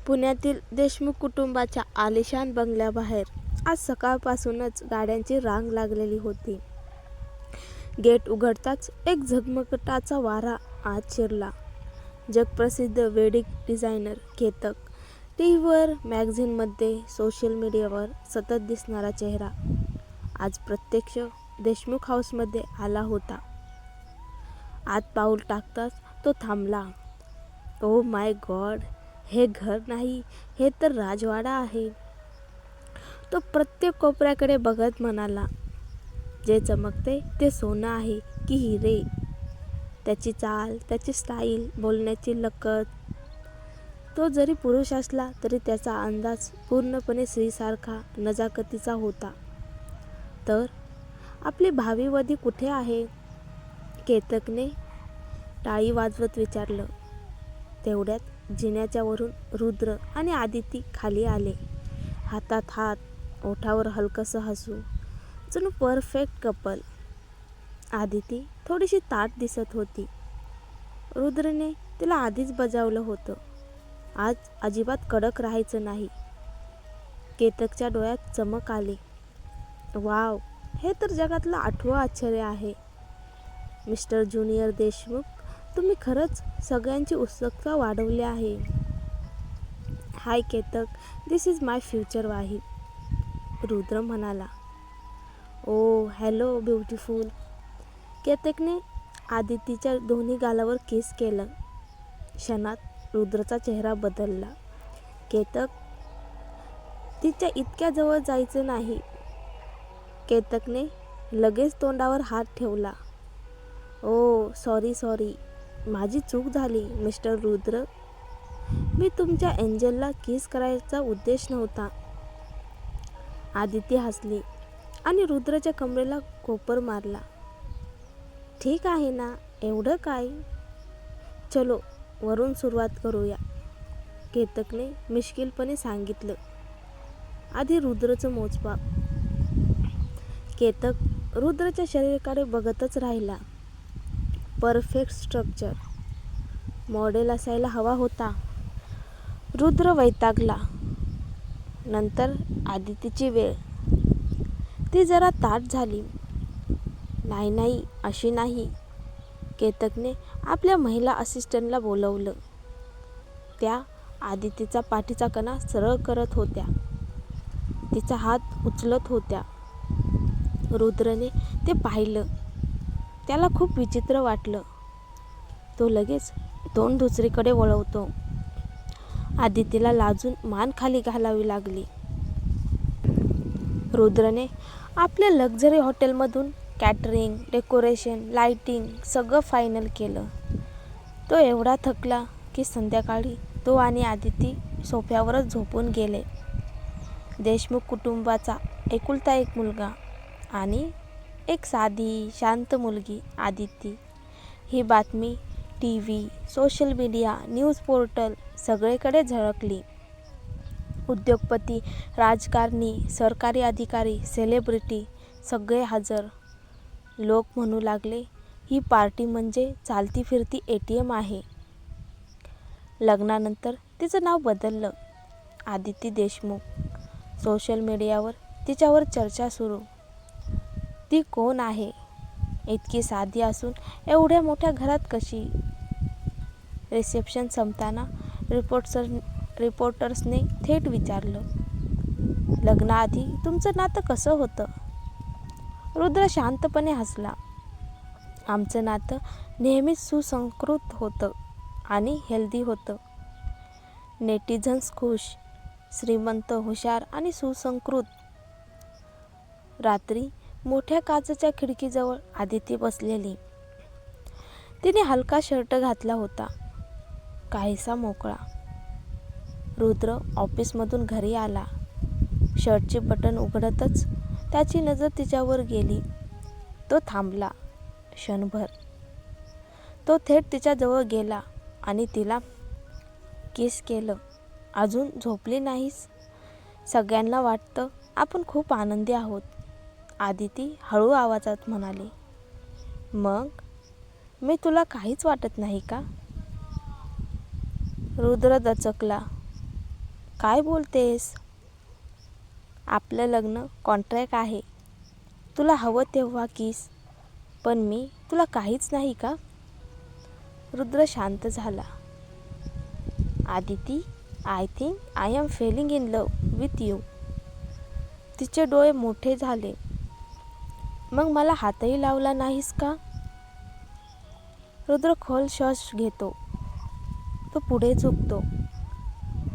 पुण्यातील देशमुख कुटुंबाच्या आलिशान बंगल्याबाहेर आज सकाळपासूनच गाड्यांची रांग लागलेली होती. गेट उघडताच एक झगमगाटाचा वारा आत शिरला. जगप्रसिद्ध वेडिंग डिझायनर केतक, टीव्हीवर, मॅगझिनमध्ये, सोशल मीडियावर सतत दिसणारा चेहरा आज प्रत्यक्ष देशमुख हाऊसमध्ये आला होता. आत पाऊल टाकताच तो थांबला. ओ माय गॉड, हे घर नाही, हे तर राजवाडा आहे. तो प्रत्येक कोपऱ्याकडे बघत म्हणाला, जे चमकते ते सोनं आहे की हिरे? त्याची चाल, त्याची स्टाईल, बोलण्याची लकत. तो जरी पुरुष असला तरी त्याचा अंदाज पूर्णपणे स्त्रीसारखा नजाकतीचा होता. तर आपली भावी वधी कुठे आहे? केतकने टाळी वाजवत विचारलं. तेवढ्यात जिन्याच्या वरून रुद्र आणि आदिती खाली आले. हातात हात, ओठावर हलकंसं हसू, जणू परफेक्ट कपल. आदिती थोडीशी ताठ दिसत होती. रुद्रने तिला आधीच बजावलं होतं, आज अजिबात कडक राहायचं नाही. केतकच्या डोळ्यात चमक आली. वाव, हे तर जगातलं 8वं आश्चर्य आहे. मिस्टर ज्युनियर देशमुख, तुम्ही खरंच सगळ्यांची उत्सुकता वाढवली आहे. Hi Ketak, this is my future wife, Rudra म्हणाला. Oh hello beautiful. केतकने आदितीच्या दोन्ही गालावर किस केलं. क्षणात रुद्रचा चेहरा बदलला. केतक, तिच्या इतक्या जवळ जायचं नाही. केतकने लगेच तोंडावर हात ठेवला. ओ सॉरी, माझी चूक झाली मिस्टर रुद्र. मी तुमच्या एंजलला किस करायचा उद्देश नव्हता. आदिती हसली आणि रुद्रच्या कमरेला कोपर मारला. ठीक आहे ना, एवढं काय? चलो वरून सुरुवात करूया, केतकने मिश्किलपणे सांगितलं. आधी रुद्रचं मोजमाप. केतक रुद्रच्या शरीराकडे बघतच राहिला. परफेक्ट स्ट्रक्चर, मॉडेल असायला हवा होता. रुद्र वैतागला. नंतर आदितीची वेळ. ती जरा ताठ झाली. नाही, अशी नाही. केतकने आपल्या महिला असिस्टंटला बोलवलं. त्या आदितीचा पाठीचा कणा सरळ करत होत्या. तिचा हात उचलत होत्या. रुद्रने ते पाहिलं. त्याला खूप विचित्र वाटलं. तो लगेच तोंड दुसरीकडे वळवतो. आदितीला लाजून मान खाली घालावी लागली. रुद्रने आपल्या लक्झरी हॉटेलमधून कॅटरिंग, डेकोरेशन, लाइटिंग सगळं फायनल केलं. तो एवढा थकला की संध्याकाळी तो आणि आदिती सोफ्यावरच झोपून गेले. देशमुख कुटुंबाचा एकुलता एक मुलगा आणि एक साधी, शांत मुलगी आदिती. ही बातमी TV, social media, news portal सगळीकडे झळकली. उद्योगपती, राजकारणी, सरकारी अधिकारी, सेलिब्रिटी सगळे हजर. लोक म्हणू लागले, ही पार्टी म्हणजे चालती फिरती ATM आहे. लग्नानंतर तिचं नाव बदललं, आदिती देशमुख. सोशल मीडियावर तिच्यावर चर्चा सुरू. ती कोण आहे? इतकी साधी असून एवढ्या मोठ्या घरात कशी? रिसेप्शन संपताना रिपोर्टर्सने थेट विचारलं, लग्नाआधी तुमचं नातं कसं होतं? रुद्र शांतपणे हसला. आमचं नातं नेहमीच सुसंस्कृत होतं आणि हेल्दी होतं. नेटिझन्स खुश, श्रीमंत, हुशार आणि सुसंस्कृत. रात्री मोठ्या काचेच्या खिडकीजवळ आदिती बसलेली. तिने हलका शर्ट घातला होता, काहीसा मोकळा. रुद्र ऑफिसमधून घरी आला. शर्टचे बटन उघडतच त्याची नजर तिच्यावर गेली. तो थांबला. क्षणभर. तो थेट तिच्याजवळ गेला आणि तिला किस केलं. अजून झोपली नाहीस? सगळ्यांना वाटतं आपण खूप आनंदी आहोत, आदिती हळू आवाजात म्हणाली. मग मी तुला काहीच वाटत नाही का? रुद्र दचकला. काय बोलतेस? आपलं लग्न कॉन्ट्रॅक्ट आहे. तुला हवं तेव्हा किस. पण मी तुला काहीच नाही का? रुद्र शांत झाला. Aditi, I think I am Fehling in love with you. तिचे डोळे मोठे झाले. मग मला हातही लावला नाहीस का? रुद्र खोल श्वास घेतो. तो पुढे झुकतो.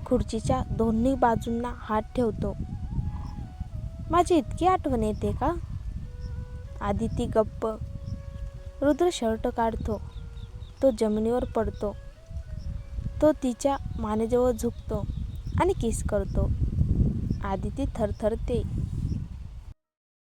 खुर्चीच्या दोन्ही बाजूंना हात ठेवतो. माझी इतकी आठवण येते का? आदिती गप्प. रुद्र शर्ट काढतो. तो जमिनीवर पडतो. तो तिच्या मानेजवळ झुकतो आणि किस करतो. आदिती थरथरते.